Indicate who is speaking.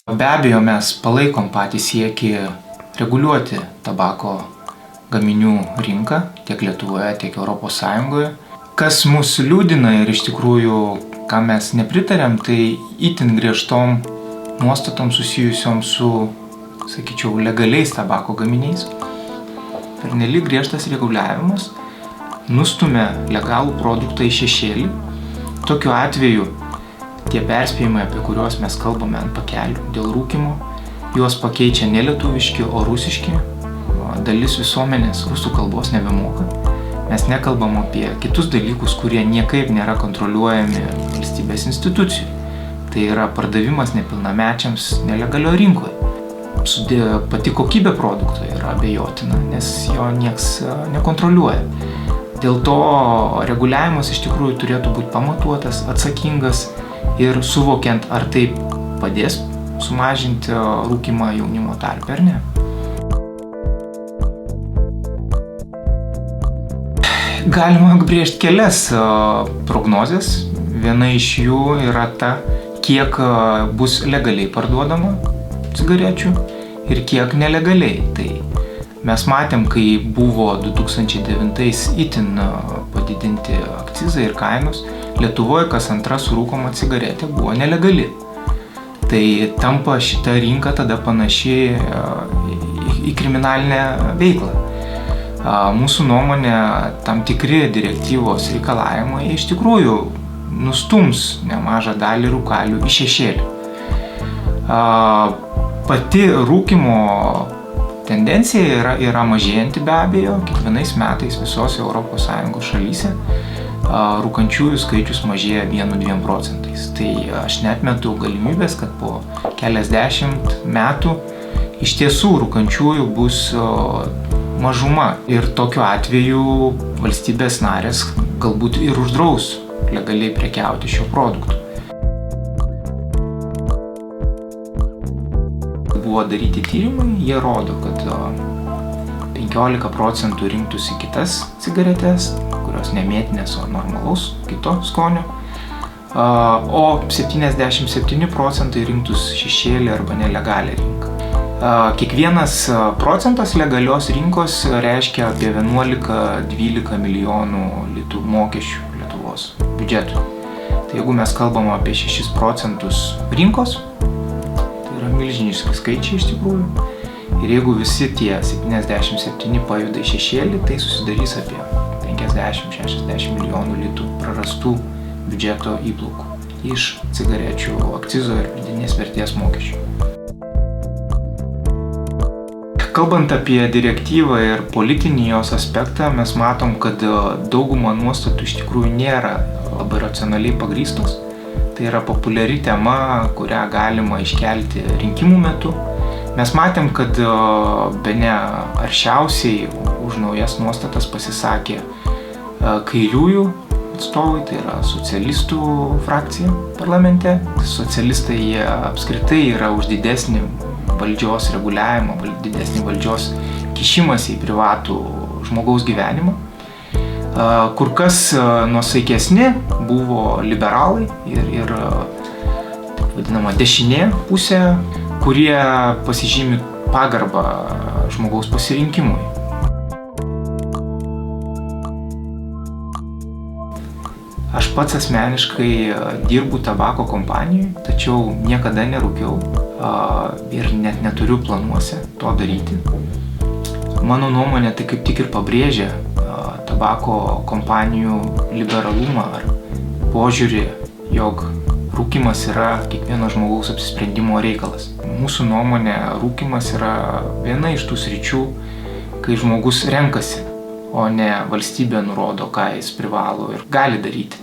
Speaker 1: Be abejo, mes palaikom patį siekį reguliuoti tabako gaminių rinką tiek Lietuvoje, tiek ES. Kas mus liūdina ir iš tikrųjų, ką mes nepritarėm, tai itin griežtom nuostatom susijusiom su, sakyčiau, legaliais tabako gaminiais. Pernelyg griežtas reguliavimas nustumia legalų produktą į šešėlį. Tokiu atveju tie perspėjimai, apie kuriuos mes kalbame ant pakelių dėl rūkymo, juos pakeičia ne lietuviški, o rusiški. Dalis visuomenės rusų kalbos nebemoka. Mes nekalbam apie kitus dalykus, kurie niekaip nėra kontroliuojami valstybės institucijų. Tai yra pardavimas nepilnamečiams nelegalioje rinkoje. Pati kokybė produkto yra abejotina, nes jo nieks nekontroliuoja. Dėl to reguliavimas iš tikrųjų turėtų būti pamatuotas, atsakingas ir suvokiant, ar tai padės sumažinti rūkymą jaunimo tarpe ar ne. Galima brėžti kelias prognozes. Viena iš jų yra ta, kiek bus legaliai parduodama cigarečių ir kiek nelegaliai. Tai mes matėm, kai buvo 2009 itin padidinti akcizai ir kainos, Lietuvoje kas antra surūkoma cigaretė buvo nelegali. Tai tampa šita rinka tada panaši į kriminalinę veiklą. Mūsų nuomonė, tam tikri direktyvos reikalavimai iš tikrųjų nustums nemažą dalį rūkalių į šešėlį. Pati rūkymo tendencija yra mažėjanti be abejo. Kiekvienais metais visos ES šalyse rūkančiųjų skaičius mažėja 1-2 procentais. Tai aš neatmetu galimybės, kad po keliasdešimt metų iš tiesų rūkančiųjų bus mažuma. Ir tokiu atveju valstybės narės galbūt ir uždraus legaliai prekiauti šio produktu. Buvo daryti tyrimai, jie rodo, kad 15 procentų rinktųsi kitas cigaretes, kurios nemėtinės, o normalaus kito skonio, o 77 procentai rinktųsi šešėlį arba nelegalią rinką. Kiekvienas procentas legalios rinkos reiškia apie 11-12 milijonų litų mokesčių Lietuvos biudžetui. Tai jeigu mes kalbam apie 6 procentus rinkos, tai yra milžiniški skaičiai iš tikrųjų. Ir jeigu visi tie 77 pajuda į šešėlį, tai susidarys apie 50-60 milijonų litų prarastų biudžeto įplaukų iš cigarečių akcizo ir pridėtinės vertės mokesčių. Kalbant apie direktyvą ir politinį jos aspektą, mes matom, kad dauguma nuostatų iš tikrųjų nėra labai racionaliai pagrįstos. Tai yra populiari tema, kurią galima iškelti rinkimų metu. Mes matėm, kad bene aršiausiai už naujas nuostatas pasisakė kairiųjų atstovai, tai yra socialistų frakcija parlamente. Socialistai jie apskritai yra už didesnį valdžios reguliavimą, didesnį valdžios kišimąsi į privatų žmogaus gyvenimą. Kur kas nuosaikesni buvo liberalai ir taip vadinama dešinė pusė, kurie pasižymi pagarbą žmogaus pasirinkimui. Aš pats asmeniškai dirbu tabako kompanijoje, tačiau niekada nerūkiau ir net neturiu planuose to daryti. Mano nuomonė tai kaip tik ir pabrėžia tabako kompanijų liberalumą ar požiūrį, jog rūkymas yra kiekvieno žmogaus apsisprendimo reikalas. Mūsų nuomonė, rūkymas yra viena iš tų sričių, kai žmogus renkasi, o ne valstybė nurodo, ką jis privalo ir gali daryti.